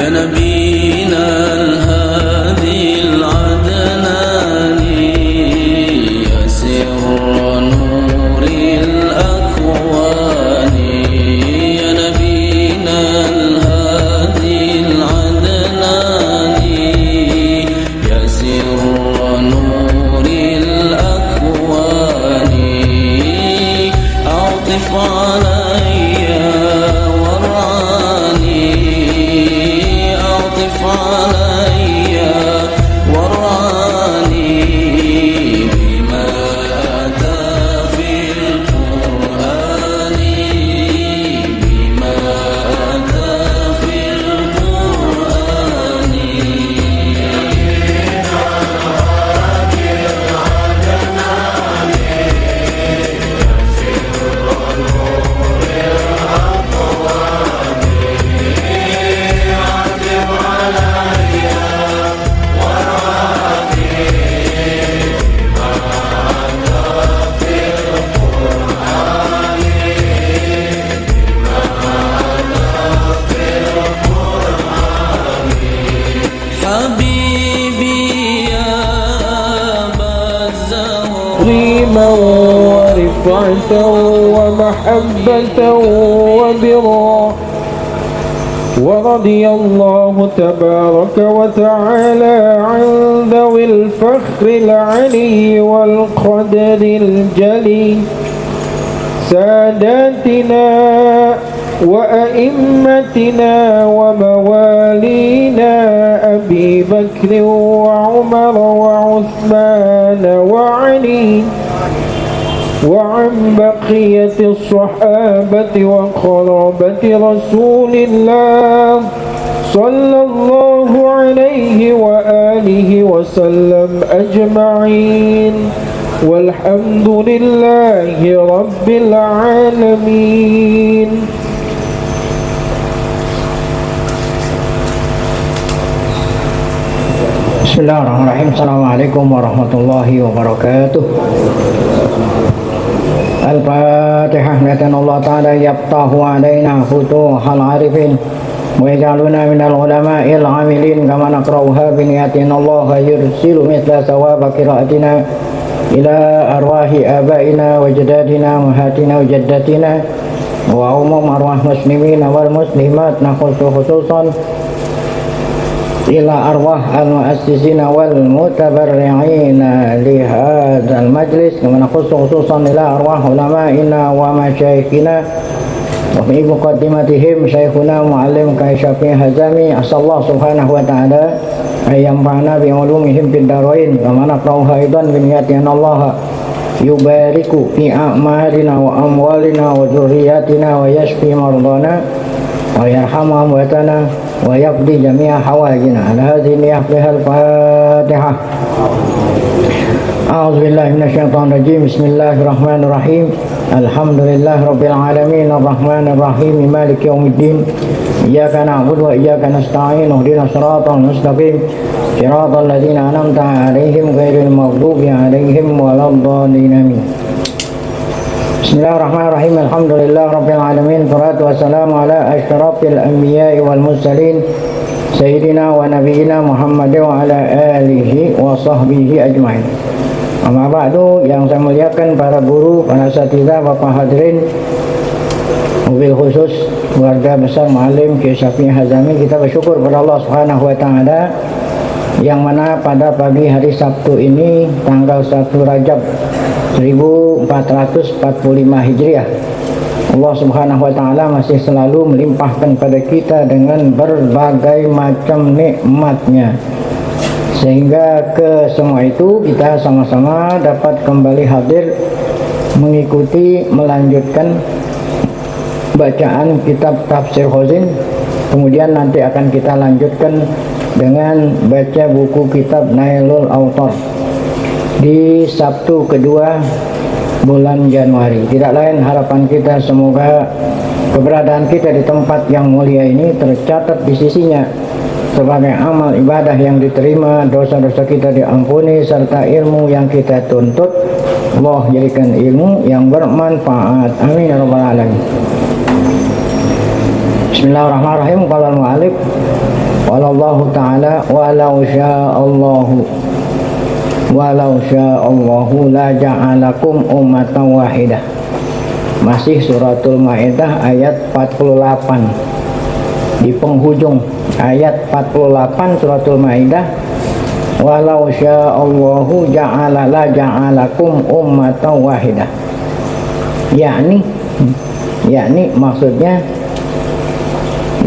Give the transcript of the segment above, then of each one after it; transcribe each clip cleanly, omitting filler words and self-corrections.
نبينا الهادي العدناني يا سر نور الأكوان يا نبينا الهادي العدناني يا سر نور الأكوان أعطف علي ورعاني أعطف علي ورعاني بما أتى في القرآن بما أتى في القرآن حبيبي يا أبا الزهراء تكريما ورفعة ومحبة وبرا. ورضي الله تبارك وتعالى عن ذوي الفخر العلي والقدر الجلي ساداتنا وأئمتنا وموالينا أبي بكر وعمر وعثمان وعلي وعن بقية الصحابة وقرابة رسول الله صلى الله عليه وآله وسلم أجمعين والحمد لله رب العالمين. Bismillahirrahmanirrahim. Assalamualaikum warahmatullahi wabarakatuh. Al-Fatihah. Niatan Allah Ta'ala yaftahu alaina futuhal arifin wa yaj'aluna minal ulama'il amilin kama naqra'uha bi niyatin Allah yursilu mithla sawaba qira'atina ila arwahi abaina wa jadadina muhatina wa jaddatina wa umum arwah muslimin wal muslimat nakhusu khususan ila arwah al-mu'assisina wal mutabarri'ina li hadzal majlis kama khususan ila arwah ulama'ina wa masyayikhina wa fi muqaddimatihim syekhuna muallim Syafi'i Hazami asallahu subhanahu wa ta'ala ayyamfa'na bi ulumihim fid darain kama naqra'uha aidan bi niyatin Allah yubariku fi a'malina wa amwalina wa dzurriyyatina wa yashfi mardana wa yarhamu amwatana wa yaqdi jami'a hawajina ala hadhihi niyahfihal Fatihah. A'udzu billahi minasyaitonir rajim. Bismillahirrahmanirrahim. Alhamdulillahi rabbil alamin arrahmanir rahim maliki yaumiddin. Iyyaka na'budu wa iyyaka nasta'in. Ihdinas siratal mustaqim. Siratal ladzina an'amta 'alaihim ghairil maghdubi 'alaihim waladdallin. Amin. Bismillahirrahmanirrahim. Alhamdulillah rabbil alamin. Wassalatu wassalamu ala asyrafil anbiya'i wal mursalin sayyidina wa nabiyyina Muhammad wa ala alihi wa sahbihi ajmain. Amma ba'du, yang saya muliakan para guru, para asatidzah, Bapak hadirin, mobil khusus keluarga besar Muallim Kiai Syafi'i Hazami, kita bersyukur kepada Allah Subhanahu wa taala yang mana pada pagi hari Sabtu ini tanggal 1 Rajab 1445 Hijriah, Allah Subhanahu wa taala masih selalu melimpahkan pada kita dengan berbagai macam nikmatnya, sehingga ke semua itu kita sama-sama dapat kembali hadir mengikuti melanjutkan bacaan kitab Tafsir Khazin. Kemudian nanti akan kita lanjutkan dengan baca buku kitab Nailul Awtar di Sabtu kedua bulan Januari. Tidak lain harapan kita semoga keberadaan kita di tempat yang mulia ini tercatat di sisinya sebagai amal ibadah yang diterima, dosa-dosa kita diampuni, serta ilmu yang kita tuntut Allah jadikan ilmu yang bermanfaat. Amin ya rabbal alamin. Bismillahirrahmanirrahim. Qala al-mu'allif Wallahu ta'ala walau sya'allahu la ja'alakum ummatan wahidah. Masih suratul Maidah ayat 48 di penghujung ayat 48 suratul Maidah. Walau sya'allahu ja'ala la ja'alakum ummatan wahidah. Yakni maksudnya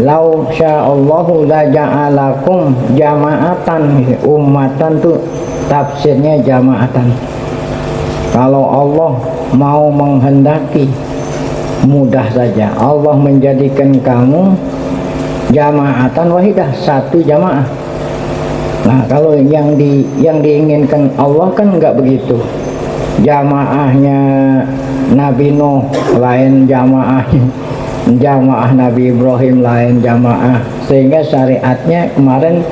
lau sya'allahu la ja'alakum jama'atan. Ummatan tuh tafsirnya jama'atan. Kalau Allah mau menghendaki, mudah saja Allah menjadikan kamu jama'atan wahidah, satu jamaah. Nah, kalau yang diinginkan Allah kan enggak begitu. Jamaahnya Nabi Nuh lain jamaah Nabi Ibrahim lain jamaah, sehingga syariatnya kemarin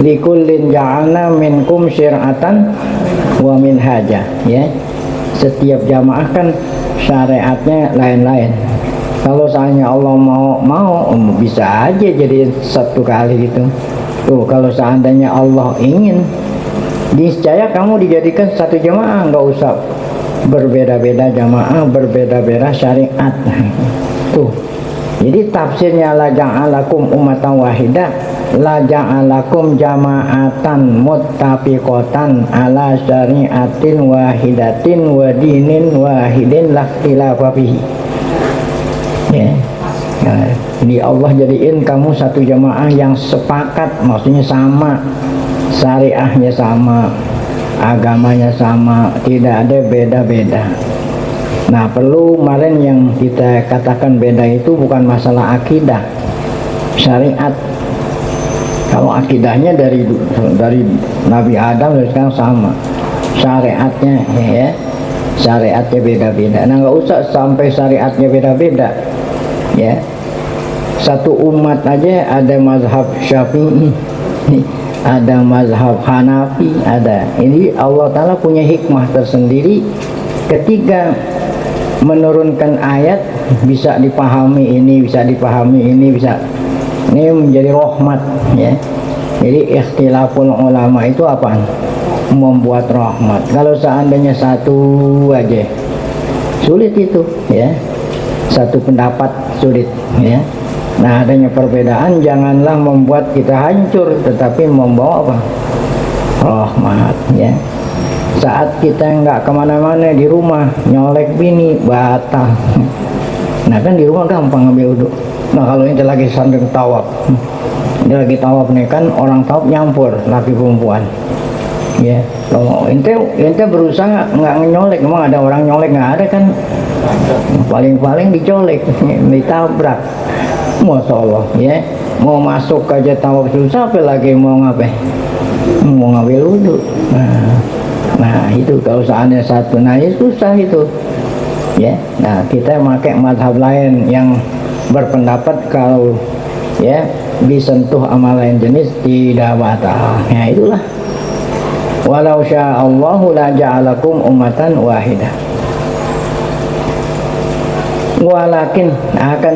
likullin ja'alna minkum syir'atan wa minhaja, ya. Setiap jamaah kan syariatnya lain-lain. Kalau seandainya Allah mau bisa aja jadi satu kali gitu. Tuh, kalau seandainya Allah ingin, niscaya kamu dijadikan satu jamaah, nggak usah berbeda-beda jamaah, berbeda-beda syariat. Tuh, jadi tafsirnya la ja'alakum ummatan wahidah, la ja'alakum jama'atan muttafiqatan ala syari'atin wahidatin wa dinin wahidin la ikhtilafa fihi. Ya. Nah, ini Allah jadiin kamu satu jamaah yang sepakat, maksudnya sama, syariahnya sama, agamanya sama, tidak ada beda-beda. Nah, perlu kemarin yang kita katakan beda itu bukan masalah akidah, syariat. Kalau akidahnya dari Nabi Adam dari sekarang sama, syariatnya ya, syariatnya beda-beda. Nah, nggak usah sampai syariatnya beda-beda, ya. Satu umat aja ada mazhab Syafi'i, ada mazhab Hanafi, ada. Ini Allah Ta'ala punya hikmah tersendiri ketika menurunkan ayat, bisa dipahami ini, bisa dipahami ini, bisa. Ini menjadi rahmat, ya. Jadi ikhtilaful ulama itu apa? Membuat rahmat. Kalau seandainya satu aja sulit itu, ya. Satu pendapat sulit, ya. Nah, adanya perbedaan janganlah membuat kita hancur, tetapi membawa apa? Rahmat, ya. Saat kita nggak kemana-mana di rumah, nyolek bini batal. Nah, kan di rumah gampang ngambil wudhu. Nah, kalau ini lagi sambil tawaf, ini lagi tawaf nih kan, orang tawaf nyampur laki perempuan, ya. Kalau ente berusaha nggak nyolek, emang ada orang nyolek? Nggak ada kan? Paling dicolek, ditabrak. Masya Allah, ya. Mau masuk aja tawaf susah, apalagi mau ngapain? Mau ngambil wudhu. Nah, itu kalau seandainya satu, nah itu susah itu, ya. Nah, kita pakai mazhab lain yang berpendapat kalau, ya, disentuh amal lain jenis tidak batal. Ya, itulah. Walau sya'allahu la ja'alakum ummatan wahidah. Walakin akan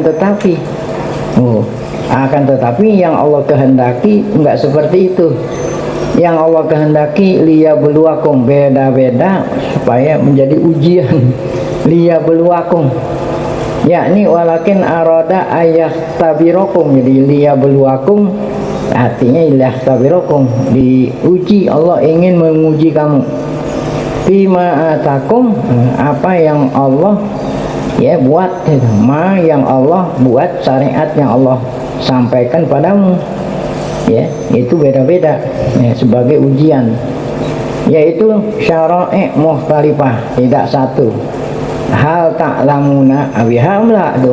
tetapi yang Allah kehendaki enggak seperti itu. Yang Allah kehendaki liyabluwakum, beda-beda supaya menjadi ujian. Liyabluwakum, yakni walakin arada ayahtabirakum. Jadi liyabluwakum artinya ayahtabirakum, diuji. Allah ingin menguji kamu. Bima atakum, apa yang Allah, ya, buat, ma yang Allah buat, syariat yang Allah sampaikan padamu, ya, itu beda-beda, ya, sebagai ujian, yaitu syara'i mukhtalifah, tidak satu. Hal ta'lamuna biha,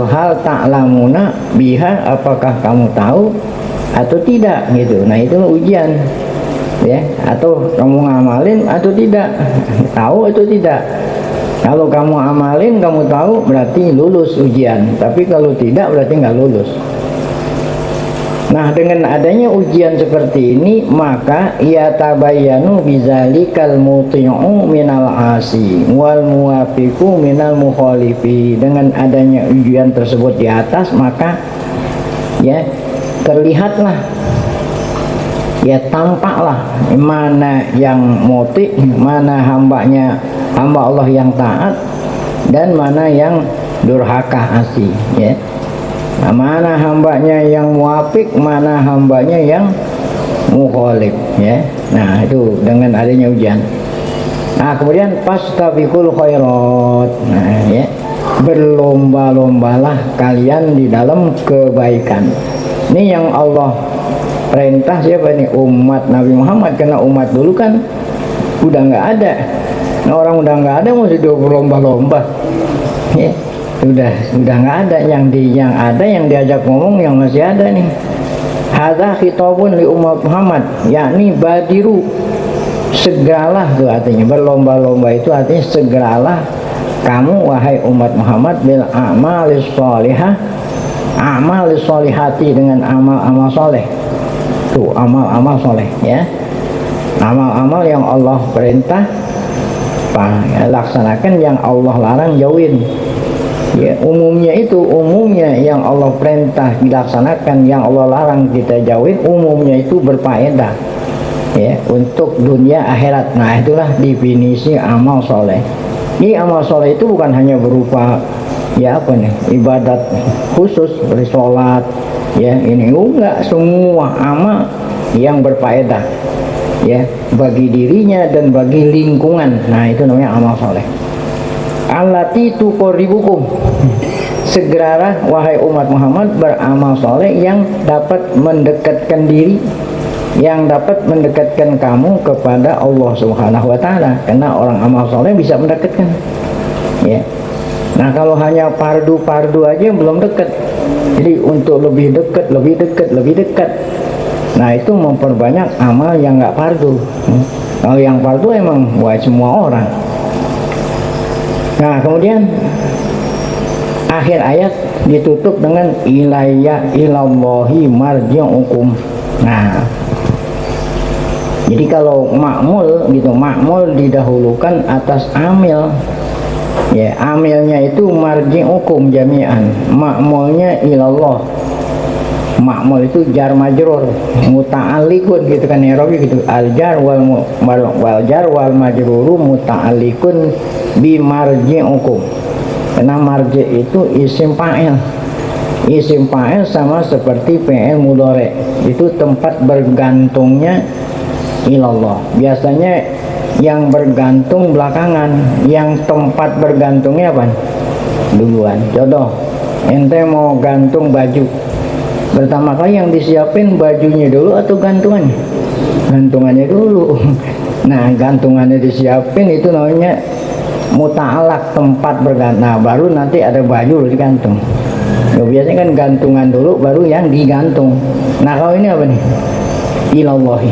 hal ta'lamuna biha, apakah kamu tahu atau tidak, gitu. Nah, itu ujian, ya. Atau kamu ngamalin atau tidak, tahu atau tidak. Kalau kamu amalin, kamu tahu, berarti lulus ujian. Tapi kalau tidak, berarti nggak lulus. Nah, dengan adanya ujian seperti ini, maka yatabayyanu bizalikal muti'u minal asi wal muwafiqu minal mukhalifi. Dengan adanya ujian tersebut di atas, maka, ya, terlihatlah ya tampaklah mana yang muti, mana hamba Allah yang taat, dan mana yang durhaka asli, ya. Nah, mana hambanya yang muafik, mana hambanya yang mukhalif, ya. Nah, itu dengan adanya ujian. Nah, kemudian fastabiqul khairat. Nah, ya. Berlomba-lombalah kalian di dalam kebaikan. Ini yang Allah perintah siapa nih? Umat Nabi Muhammad, karena umat dulu kan udah nggak ada. Nah, orang udah nggak ada mau sudah berlomba-lomba, ya. Udah nggak ada. Yang ada yang diajak ngomong yang masih ada nih. Hadza khitabun li umat Muhammad, yakni badiru, segeralah tuh artinya. Berlomba-lomba itu artinya segeralah kamu wahai umat Muhammad bil a'malis sholihah, a'malis sholihati, dengan amal-amal soleh. Tuh amal-amal soleh, ya. Amal-amal yang Allah perintah laksanakan, yang Allah larang jauhin. Ya, umumnya yang Allah perintah dilaksanakan, yang Allah larang kita jauhin, umumnya itu berfaedah, ya, untuk dunia akhirat. Nah, itulah definisi amal soleh. Ini amal soleh itu bukan hanya berupa ya apa nih, ibadat khusus seperti sholat, ya, ini enggak, semua amal yang berfaedah, ya, bagi dirinya dan bagi lingkungan. Nah, itu namanya amal soleh. Allati tuqarribukum, segeralah wahai umat Muhammad beramal soleh yang dapat mendekatkan diri, yang dapat mendekatkan kamu kepada Allah Subhanahu wa Ta'ala. Karena orang amal soleh bisa mendekatkan, ya. Nah, kalau hanya fardu aja belum dekat. Jadi untuk lebih dekat, nah itu memperbanyak amal yang nggak fardu. Kalau yang fardu emang buat semua orang. Nah, kemudian akhir ayat ditutup dengan ilayya ilallahi marji'ukum. Nah, jadi kalau makmul gitu, makmul didahulukan atas amil, ya. Amilnya itu marji'ukum jami'an, makmulnya ilallah. Makmul itu jar majrur muta'alliqun gitu kan, Nairobi gitu. Al jar wal jar wal majruru muta'alliqun bi marji'ukum. Karena marji' itu isim fa'il. Isim fa'il sama seperti fi'il mudhari, itu tempat bergantungnya ilallah. Biasanya yang bergantung belakangan, yang tempat bergantungnya apa? Duluan. Contoh, ente mau gantung baju, pertama kali yang disiapin bajunya dulu atau gantungannya? Gantungannya dulu. Nah, gantungannya disiapin itu namanya muta'alak, tempat bergantung. Nah, baru nanti ada baju digantung. Nah, biasanya kan gantungan dulu baru yang digantung. Nah, kalau ini apa nih? Ilallahi,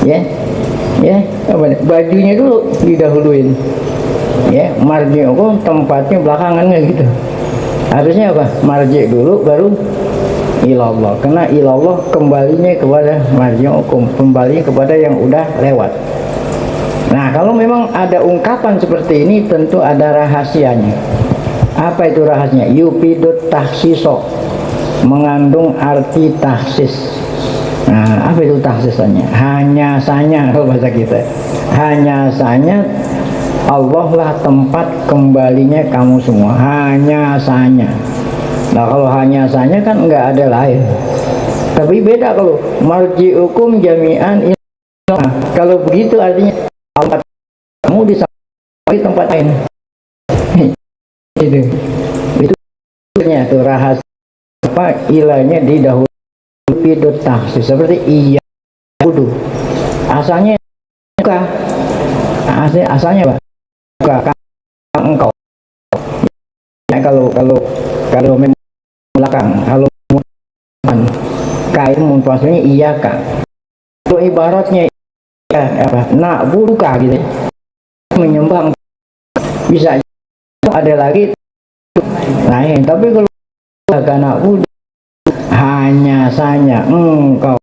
ya, ya, apa nih? Bajunya dulu didahuluin, ya. Marji hukum tempatnya belakangannya gitu. Harusnya apa? Marji dulu baru ilallah. Karena ilallah kembalinya kepada marji hukum, kembali kepada yang udah lewat. Nah, kalau memang ada ungkapan seperti ini tentu ada rahasianya. Apa itu rahasianya? Yufidut takhsiso, mengandung arti takhsis. Nah, apa itu takhsisannya? Hanya sanya, kalau bahasa kita, hanya sanya Allah lah tempat kembalinya kamu semua. Hanya sanya. Nah, kalau hanya sanya kan enggak ada lain. Tapi beda kalau marji'ukum jami'an. Nah, kalau begitu artinya kamu di tempat lain. Itu tuh rahasia apa ilahnya didahului bidut tahsis, seperti iya wudu. Asalnya buka, asalnya apa? Buka engkau. Ya, kalau belakang, kalau kain munfasilnya iya kak. Kalau ibaratnya ya, apa? Nak buka gitu, menyembah, bisa ada lagi lain. Tapi kalau agak budu hanya sanya engkau,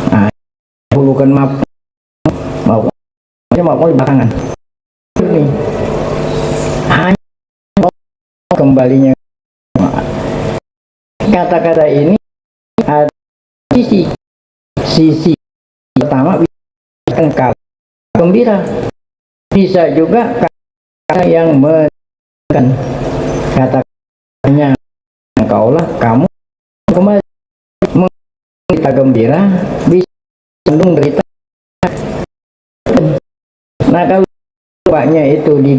nah, bukan mau di belakangan ini hanya kembalinya. Kata-kata ini ada sisi pertama bisa kata gembira, bisa juga kata yang menekan, kata-katanya engkaulah kamu kembali kita gembira, bisa mendung berita. Nah kalau banyak itu di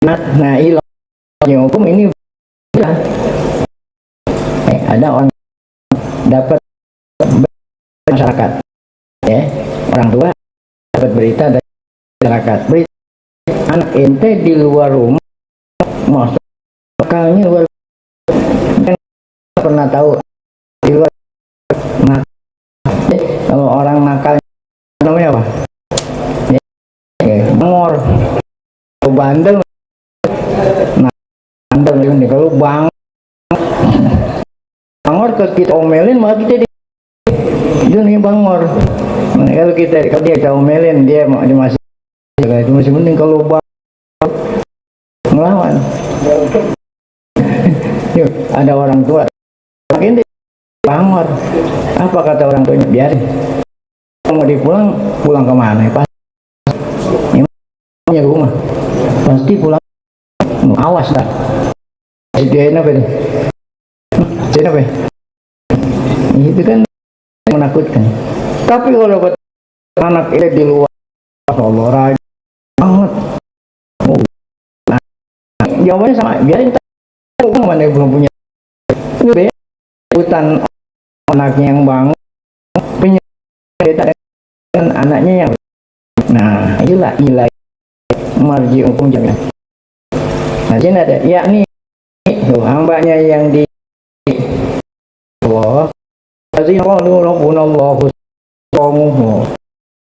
nah ilmunya hukum ini ada orang dapat masyarakat, ya, orang tua dapat berita dari masyarakat, berita anak ente di luar rumah masuk akalnya luar, kan pernah tahu di luar. Nah, kalau orang nakal namanya apa? Bangor, bandel. Nah, bandel ini kalau bangor ke kita omelin malah kita itu nih bangor. Nah, kalau dia omelin dia masih itu masih penting. Kalau ngelawan yuk, ada orang tua ini bangor, apa kata orang tuanya? Biarin, mau pulang kemana? Punya rumah pasti pulang, awas tak dia apa itu itu kan menakutkan. Tapi kalau buat anak ini di luar, Allah rajin banget. Nah, jawabannya sama, biarin tahu mana yang belum punya hutan anaknya yang bangun dan anaknya yang inilah marji hukum jamnya. Nah sini ada yakni hambanya yang di Allah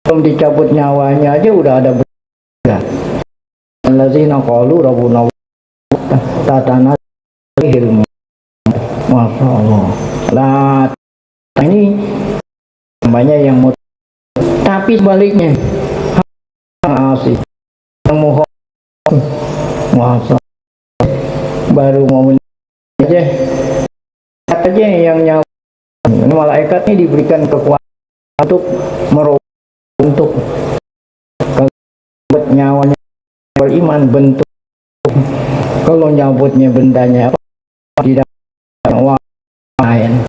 belum dicabut nyawanya aja udah ada berita. Allazina qalu rabbuna tatana ilmu. Masya Allah. Lah ini hambanya yang mau, tapi sebaliknya asih yang mohon masa baru mau aja yang nyawa malaikat ini diberikan kekuatan untuk untuk nyawanya beriman bentuk. Kalau nyabutnya bendanya apa tidak lain,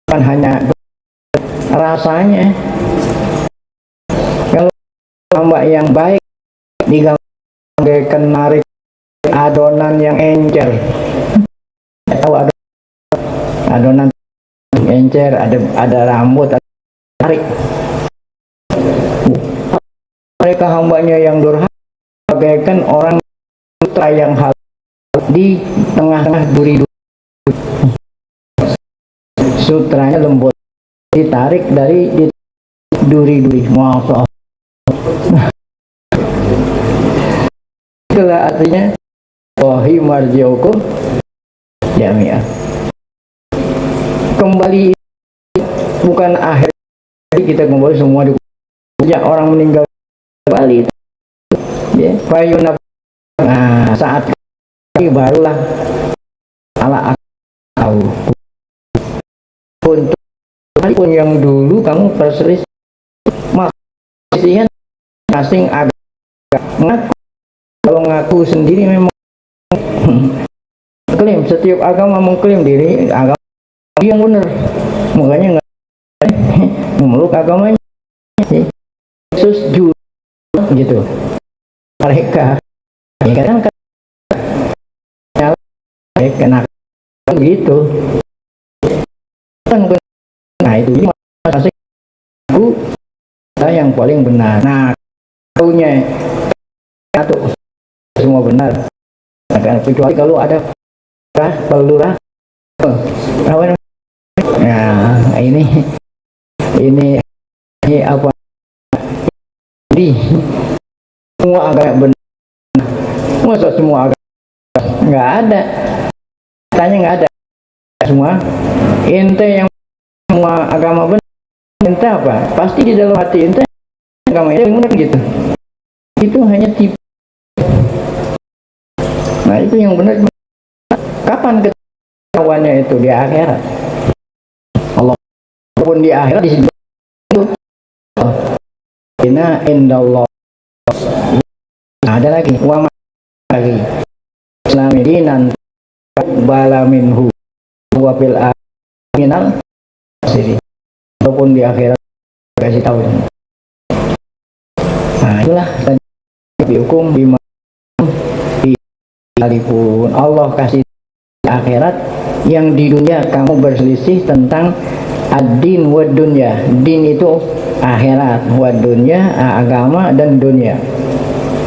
kan hanya rasanya. Kalau hamba yang baik diganggukan narik adonan yang encer, tahu adonan encer, ada rambut, ada tarik. Mereka hambanya yang durhaka bagaikan orang sutra yang halus di tengah-tengah duri-duri. Sutranya lembut, ditarik dari duri-duri. Masya Allah. Itulah artinya wahi marjiukum jami'ah. Kembali bukan akhir, kita kembali semua di orang meninggal kembali ya, fayunab. Nah saat ini barulah ala tahu untuk pun yang dulu kamu perselis maksiat masing agak ngaku. Kalau ngaku sendiri memang klaim, setiap agama mengklaim diri agama yang benar, makanya nggak memeluk agamanya. Yesus juga gitu, mereka ya kan kena gitu kan. Nah itu masih aku yang paling benar. Nah punya satu semua benar, nah, kecuali kalau ada pelurah nah ini apa di semua agama benar, masa semua agama nggak ada, tanya nggak ada semua. Ente yang semua agama benar, ente apa pasti di dalam hati ente agama yang benar gitu, itu hanya tipu. Nah itu yang benar. Kapan ketahuannya itu? Di akhirat. Allah pun di akhirat di situ indallah. Ada lagi wa lagi Islamidinan bala minhu wa fil minal siri, ataupun di akhirat kasih tahu. Nah itulah tadi hukum bima sekalipun Allah kasih di akhirat, yang di dunia kamu berselisih tentang ad-din wa dunya. Din itu akhirat, wa dunya agama dan dunia.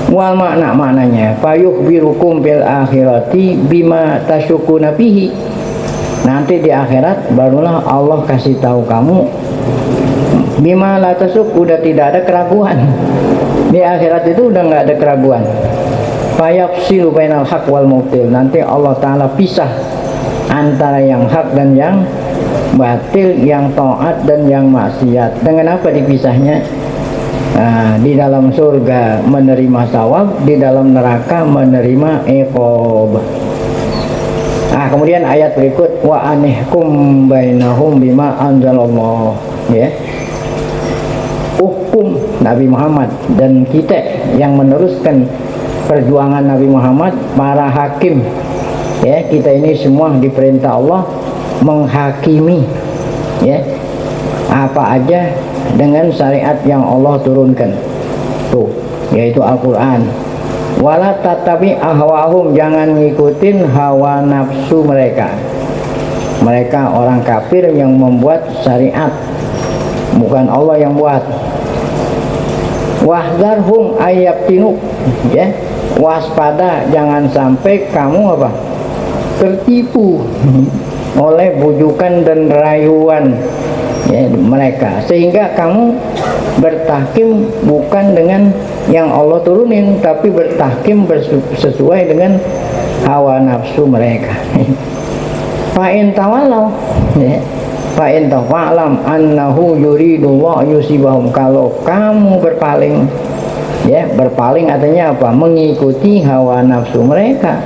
Wal maknanya payuh birukum bil akhirati bima tasyukuna fihi. Nanti di akhirat barulah Allah kasih tahu kamu bima la tasyuk, udah tidak ada keraguan. Di akhirat itu udah nggak ada keraguan. Fayafsilu bainal haq wal mutil. Nanti Allah Ta'ala pisah antara yang hak dan yang batil, yang taat dan yang maksiat. Dengan apa dipisahnya? Nah, di dalam surga menerima sawab, di dalam neraka menerima iqab. Nah, kemudian ayat berikut wa anihkum bainahum bima anzalallah, ya. Hukum Nabi Muhammad dan kita yang meneruskan perjuangan Nabi Muhammad, para hakim, ya, kita ini semua diperintah Allah menghakimi, ya, apa aja dengan syariat yang Allah turunkan, tuh, yaitu Al-Quran. Wala tatabi ahwahum, jangan ngikutin hawa nafsu mereka. Mereka orang kafir yang membuat syariat, bukan Allah yang buat. Wahdarhum ayyabtinuk, ya, waspada jangan sampai kamu apa? Tertipu oleh bujukan dan rayuan, ya, mereka, sehingga kamu bertahkim bukan dengan yang Allah turunin, tapi bertahkim sesuai dengan hawa nafsu mereka. Fa'in tawalau, ya, fa'in tawa'lam annahu yuridullah yusibahum. Kalau kamu berpaling, ya, berpaling artinya apa? Mengikuti hawa nafsu mereka,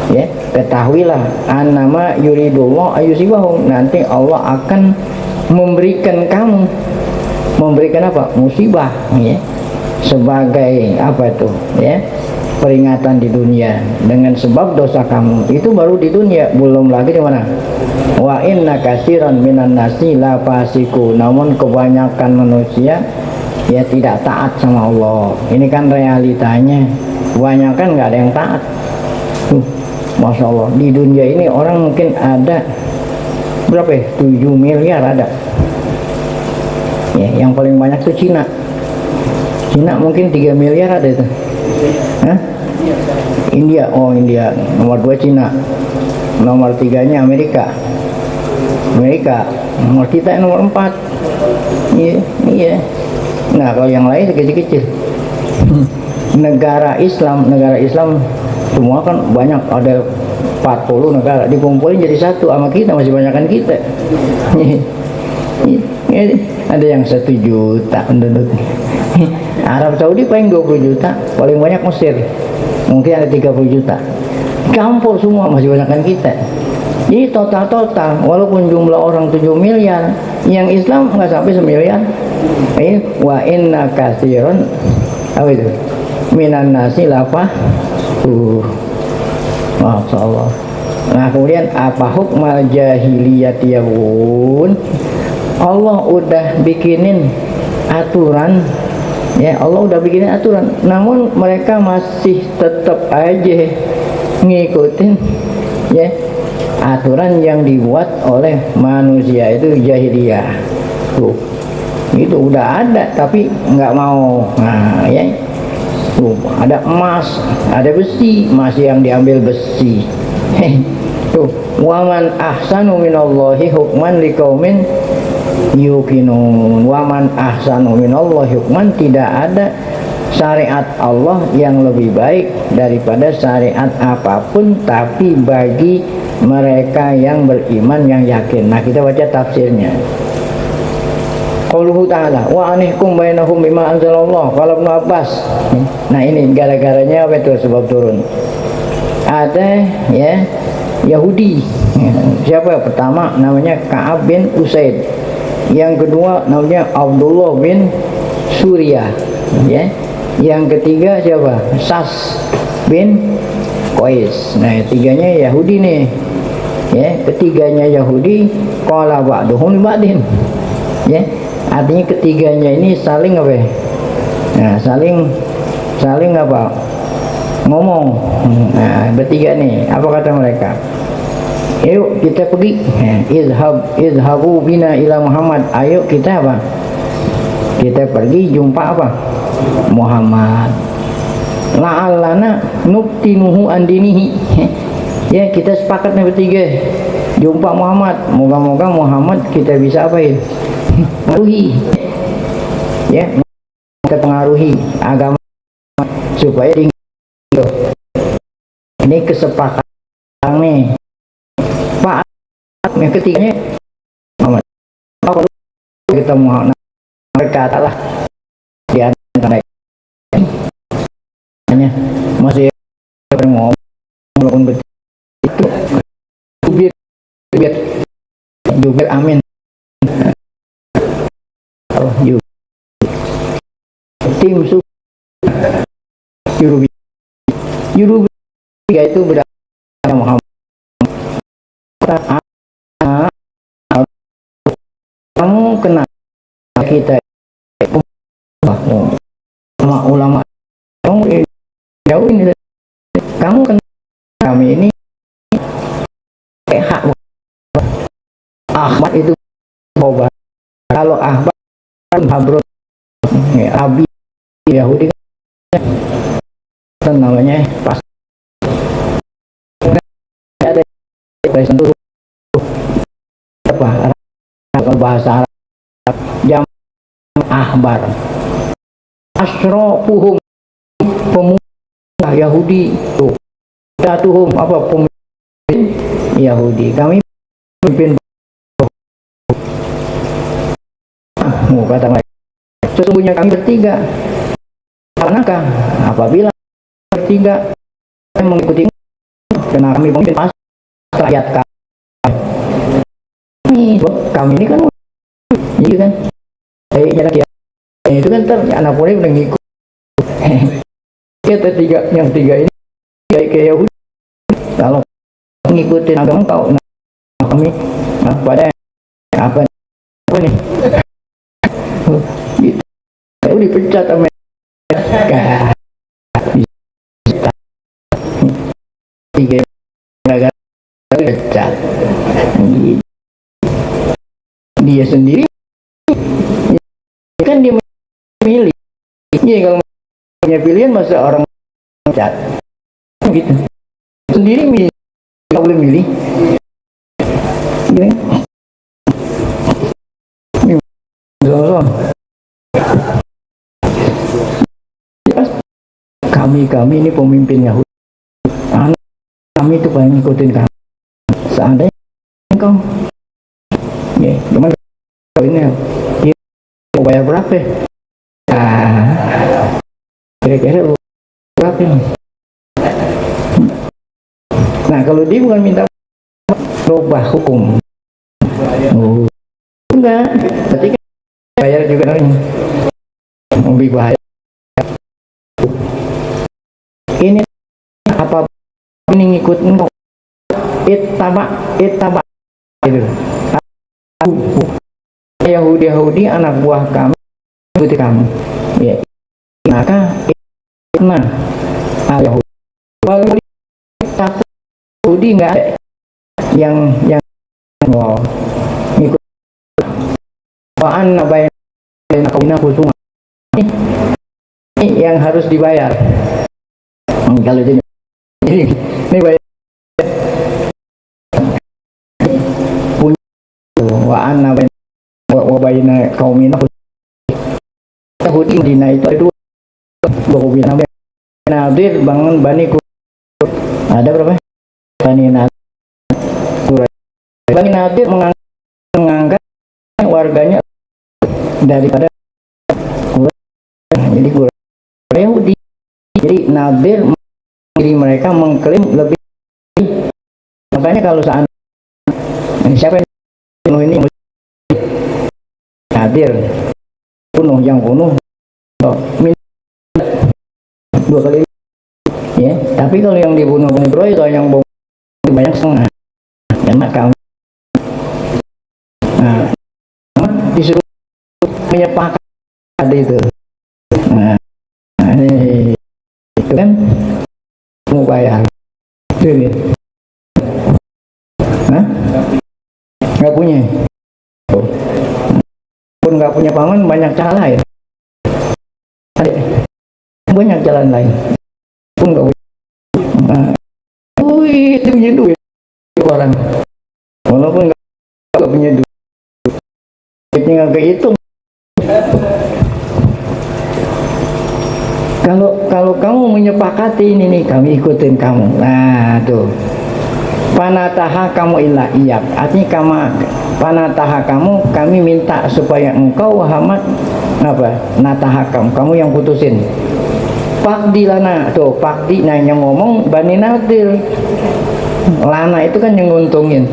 ya, ketahuilah annama yuridullah yusibahum, nanti Allah akan memberikan kamu, memberikan apa? Musibah, ya, sebagai apa itu, ya, peringatan di dunia dengan sebab dosa kamu. Itu baru di dunia, belum lagi di mana? Wa inna katsiran minan nasi la fasiku. Namun kebanyakan manusia ya tidak taat sama Allah. Ini kan realitanya, kebanyakan nggak ada yang taat. Masya Allah, di dunia ini orang mungkin ada berapa ya? 7 miliar ada, ya, yang paling banyak itu Cina. Cina mungkin 3 miliar ada itu. Hah? India, oh India nomor 2 Cina, nomor 3-nya Amerika, nomor kita nomor 4. Iya. Nah kalau yang lain kecil-kecil. Negara Islam semua kan banyak, ada 40 negara dikumpulin jadi satu, sama kita masih banyakan kita. Ada yang 1 juta penduduk. Arab Saudi paling 20 juta, paling banyak Mesir mungkin ada 30 juta. Campur semua, masih banyakan kita. Jadi total walaupun jumlah orang 7 miliar, yang Islam nggak sampai 1 miliar. Wa inna katsiran apa itu minan nasi lafa. Masya Allah. Nah kemudian apa hukmal jahiliyati yahun? Allah udah bikinin aturan, ya, Allah udah bikinin aturan, namun mereka masih tetap aja ngikutin, ya, aturan yang dibuat oleh manusia, itu jahiliyah. Tuh, itu udah ada tapi nggak mau. Nah, ya, tuh, ada emas, ada besi, masih yang diambil besi. Tuh, waman ahsanu minallahi hukman liqaumin yuqinun. Waman ahsanu minallahi hukman, tidak ada syariat Allah yang lebih baik daripada syariat apapun, tapi bagi mereka yang beriman, yang yakin. Nah kita baca tafsirnya. Qauluhu ta'ala wa anihkum bainahum bima anzalallah. Kalau Ibnu Abbas, nah ini gara-garanya apa itu sebab turun. Ada, ya, Yahudi. Siapa? Pertama namanya Ka'ab bin Usaid. Yang kedua namanya Abdullah bin Surya, ya. Yang ketiga siapa? Sas bin Qais. Nah, tiganya Yahudi nih. Ya, ketiganya Yahudi, qala ba'duhum li ba'din. Ya, artinya ketiganya ini saling apa ya? Nah, saling apa? Ngomong. Nah, bertiga nih, apa kata mereka? Yuk kita pergi. Izhabu bina ila Muhammad. Ayo kita apa? Kita pergi jumpa apa? Muhammad. La'allana nuktinuhu andinihi. Ya, kita sepakat nih bertiga. Jumpa Muhammad. Moga-moga Muhammad kita bisa apain? Pengaruhi. Ya, kita pengaruhi agama supaya tinggi. Ini kesepakatan nih. Pak, yang ketiganya Muhammad. Kalau kita mau berkata lah di antara masih ngomong walaupun itu jubir amin. Oh, tim su Yurubi itu berada Muhammad. Kamu kenal kita sama ulama kamu jauh ini, kamu kenal kami ini hak Ahmad itu boba. Kalau Ahmad Habrot Abi Yahudi kan namanya pas ada presentasi apa bahasa Arab jam ahbar asrofuhum pemuda Yahudi tuh datuhum apa pemimpin Yahudi, kami pemimpin kata mereka sesungguhnya kami bertiga. Karenakah apabila bertiga mengikuti karena kami pemimpin pas rakyat kami ini kan iya kan kayaknya rakyat itu kan anak boleh udah ngikut. Kita yang tiga ini kayak Yahudi kalau ngikutin agama kau kami pada apa nih gitu dipecat sama tiga gara-gara pecat. Dia sendiri kan dia memilih. Iya, kalau punya pilihan masa orang pecat gitu sendiri milih, nggak boleh milih gini. Kami ini pemimpin Yahudi, kami itu paling ngikutin kami. Seandainya engkau ya, cuman ini ya, mau bayar berapa ya? Kira-kira berapa ya? Nah, kalau dia bukan minta rubah hukum, oh, enggak, berarti kan bayar juga nih, lebih bahaya. Ini apa ini ngikut engkau itaba itu Yahudi anak buah kami ikuti kamu ya, maka nah Yahudi Yahudi enggak ada yang mau ngikut waan nabain khusus ini yang harus dibayar. Kalau ini bayar punya waan nabain wabaina kaumina Yahudi Medina itu ada dua Nadir bangun Bani ada berapa? Bani Nadir mengangkat warganya daripada jadi Yahudi. Jadi Nadir diri mereka mengklaim lebih, makanya kalau saat ini siapa yang ini hadir bunuh yang bunuh dua kali ya. Tapi kalau yang dibunuh itu yang banyak setengah enak kamu. Nah, disuruh menyepakati itu. Nah, ini itu kan mau bayar duit. Hah? Nggak punya. Pun nggak punya paman, banyak cara lain. Banyak jalan lain. Pun nggak punya. Nah, itu punya duit orang. Walaupun nggak punya duit, duitnya nggak kehitung. Kalau kamu menyepakati ini nih, kami ikutin kamu. Nah tuh, panataha kamu ilah iyak. Artinya panataha kamu, kami minta supaya engkau Muhammad apa? Nataha kamu yang putusin. Pakdi lana tuh, pakdi. Nah yang ngomong Bani Nadir. Lana itu kan yang nguntungin.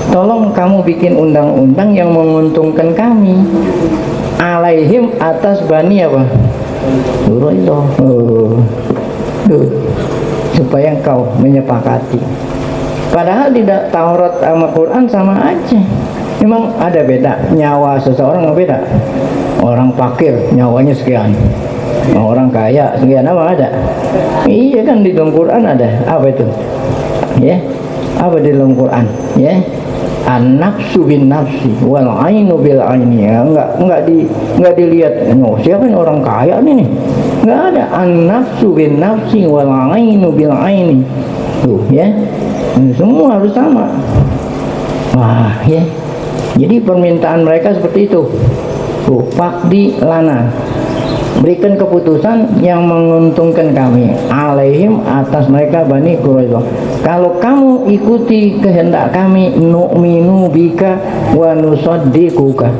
Tolong kamu bikin undang-undang yang menguntungkan kami. Alaihim atas Bani apa? Supaya engkau menyepakati. Padahal tidak Taurat sama Quran sama aja. Memang ada beda. Nyawa seseorang beda. Orang fakir nyawanya sekian, orang kaya sekian, apa ada? Iya kan di dalam Quran ada. Apa itu? Ya, apa di dalam Quran? Ya, an-nafsu bin nafsi wal ainu bil aini. Ya, enggak dilihat. No, siapa ini orang kaya nih? Enggak ada. An-nafsu bin nafsi wal ainu bil aini. Tuh, ya. Semua harus sama. Wah, ya. Jadi permintaan mereka seperti itu. Tuh, fakdi lana. Berikan keputusan yang menguntungkan kami. Alaihim atas mereka Bani Quraidah. Kalau kamu ikuti kehendak kami, nu'minu bika wa nusaddiquka.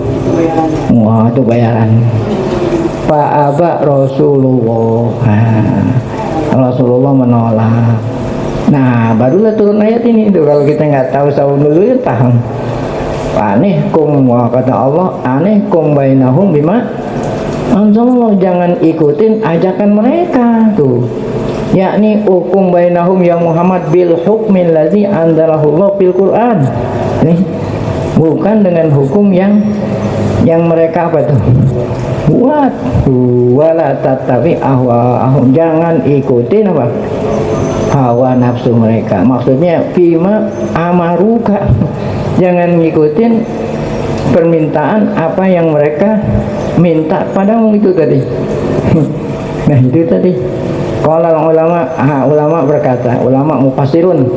Wah, itu bayaran. Fa'aba Rasulullah. Rasulullah menolak. Nah, barulah turun ayat ini. Itu kalau kita nggak tahu sahun dulu ya paham. Aneh kum, kata Allah, aneh kum bainahum bima anzalallah, jangan ikutin ajakan mereka tuh. Yakni hukum bainahum ya Muhammad bil hukmil ladzi anzalahullah fil Quran. Nih, bukan dengan hukum yang mereka apa tuh? Buat wala tatabi ahwa'ahum, jangan ikutin apa? Hawa nafsu mereka. Maksudnya fima amaruka. Jangan ngikutin permintaan apa yang mereka minta padamu itu tadi. Nah itu tadi. Kalau ulama berkata, ulama mufassirun,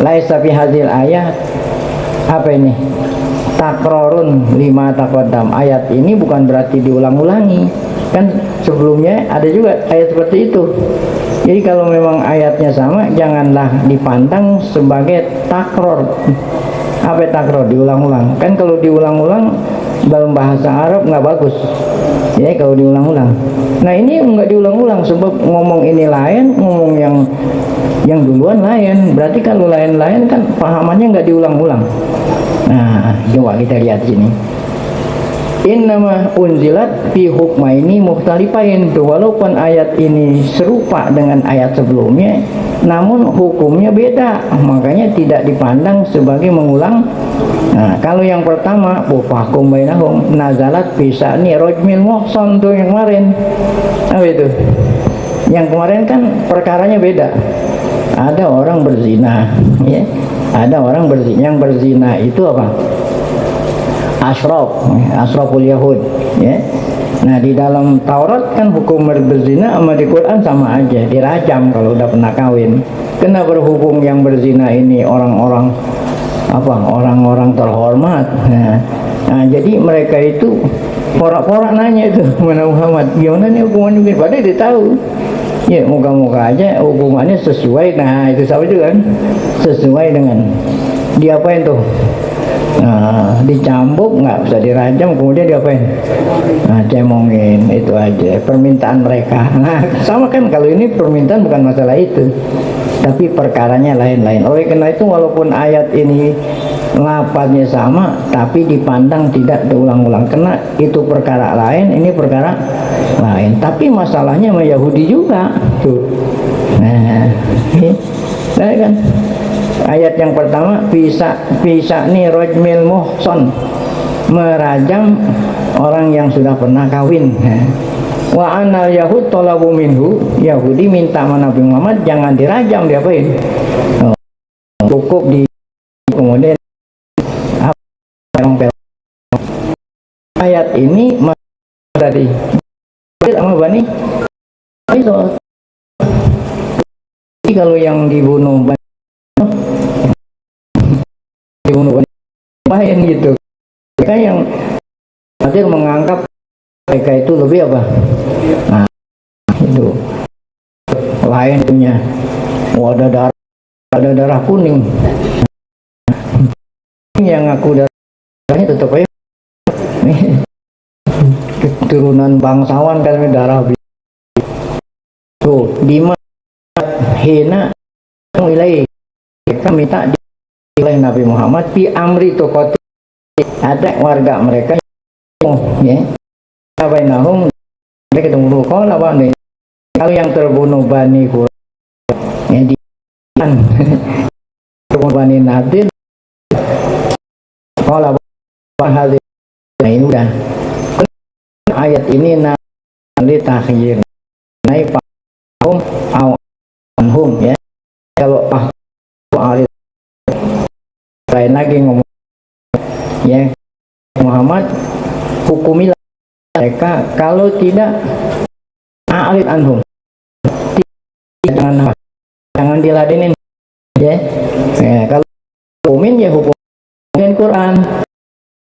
laisa fi hadhil ayat, apa ini? Takrorun lima taqaddam. Ayat ini bukan berarti diulang-ulangi. Kan sebelumnya ada juga ayat seperti itu. Jadi kalau memang ayatnya sama, janganlah dipandang sebagai takror. Apa takror? Diulang-ulang. Kan kalau diulang-ulang dalam bahasa Arab nggak bagus. Ya kalau diulang-ulang. Nah ini nggak diulang-ulang sebab ngomong ini lain, ngomong yang duluan lain. Berarti kalau lain-lain kan pahamannya nggak diulang-ulang. Nah coba kita lihat sini. Innama unzilat fi hukmaini mukhtalifain. Walaupun ayat ini serupa dengan ayat sebelumnya, namun hukumnya beda, makanya tidak dipandang sebagai mengulang. Nah, kalau yang pertama, fakum bainahum nazalat bisa nih rajmil muhsan tuh yang kemarin. Apa itu? Yang kemarin kan perkaranya beda. Ada orang berzina, ya. Ada orang berzina. Yang berzina itu apa? Ashraful Yahud, ya. Nah di dalam Taurat kan hukum berzina sama di Quran sama aja, dirajam kalau udah pernah kawin. Kenapa berhubung yang berzina ini orang-orang terhormat? Nah jadi mereka itu porak-porak nanya itu mana Muhammad, gimana nih hukuman ini? Padahal dia tahu. Ya moga-moga aja hukumannya sesuai. Nah itu sama juga kan, sesuai dengan diapain tuh. Nah, dicambuk nggak bisa dirajam, kemudian diapain? Nah, cemongin, itu aja permintaan mereka. Nah, sama kan kalau ini permintaan bukan masalah itu, tapi perkaranya lain-lain. Oleh karena itu, walaupun ayat ini lapatnya sama tapi dipandang tidak diulang-ulang, karena itu perkara lain, ini perkara lain. Tapi masalahnya sama Yahudi juga tuh. Nah, kan ayat yang pertama, bisa nih rojmil muhson, merajam orang yang sudah pernah kawin. Wa anal yahud tolabu minhu, Yahudi minta sama Nabi Muhammad jangan dirajam, diapain? Cukup di kemudian ayat ini dari sama Bani Israil. Jadi kalau yang dibunuh Bani Israil gitu, mereka yang hadir menganggap mereka itu lebih apa? Nah, itu lain punya. Oh, ada darah kuning. Yang aku darahnya tetap aja keturunan bangsawan kan, darah tuh di mana hina wilayah mereka minta di wilayah Nabi Muhammad di amri tokoti, ada warga mereka ya apa nahum mereka ketemu kalau yang terbunuh Bani Quraisyah yang di terbunuh Bani Nadir kalau hadir. Nah ini udah ayat ini nanti takhir naik pahum awanhum ya. Kalau alit lain lagi ngomong ya, Muhammad hukumilah mereka, kalau tidak alit anhum, jangan diladenin ya. Kalau hukumin ya hukum dengan Quran,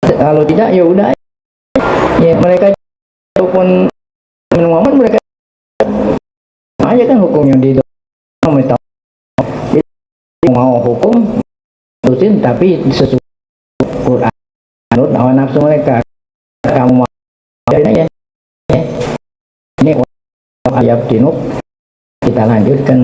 kalau tidak ya udah ya, mereka walaupun Muhammad mereka aja kan hukumnya di mau hukum terusin tapi sesuai Quran, menurut hawa nafsu mereka. Kamu mau ya ini ayat dinuk, kita lanjutkan.